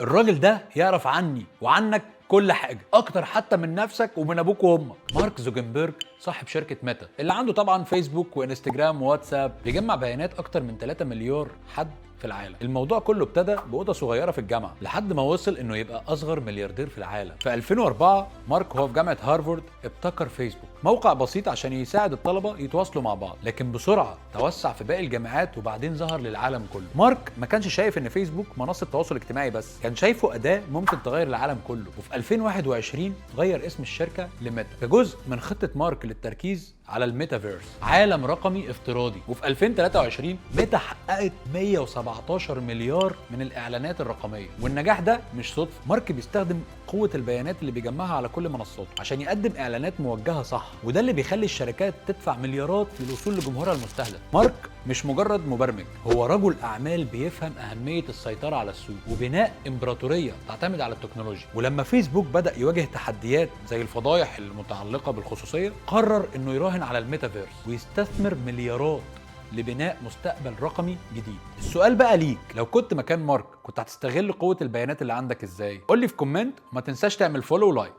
الراجل ده يعرف عني وعنك كل حاجه، اكتر حتى من نفسك ومن ابوك وامك. مارك زوكربيرج صاحب شركه ميتا اللي عنده طبعا فيسبوك وانستجرام وواتساب، بيجمع بيانات اكتر من 3 مليار حد في العالم. الموضوع كله ابتدى باوضه صغيره في الجامعه لحد ما وصل انه يبقى اصغر ملياردير في العالم. في 2004 مارك وهو في جامعه هارفارد ابتكر فيسبوك، موقع بسيط عشان يساعد الطلبه يتواصلوا مع بعض، لكن بسرعه توسع في باقي الجامعات وبعدين ظهر للعالم كله. مارك ما كانش شايف ان فيسبوك منصه تواصل اجتماعي بس، كان شايفه اداه ممكن تغير العالم كله. وفي 2021 غير اسم الشركه لميتا كجزء من خطه مارك للتركيز على الميتافيرس، عالم رقمي افتراضي. وفي 2023 ميتا حققت 117 مليار من الاعلانات الرقميه، والنجاح ده مش صدفه. مارك بيستخدم قوه البيانات اللي بيجمعها على كل منصاته عشان يقدم اعلانات موجهه صح، وده اللي بيخلي الشركات تدفع مليارات للوصول لجمهورها المستهدف. مارك مش مجرد مبرمج، هو رجل اعمال بيفهم اهميه السيطره على السوق وبناء امبراطوريه تعتمد على التكنولوجيا. ولما فيسبوك بدا يواجه تحديات زي الفضايح المتعلقه بالخصوصيه، قرر انه يراهن على الميتافيرس ويستثمر مليارات لبناء مستقبل رقمي جديد. السؤال بقى ليك، لو كنت مكان مارك كنت هتستغل قوه البيانات اللي عندك ازاي؟ قول لي في كومنت، وما تنساش تعمل فولو ولايك.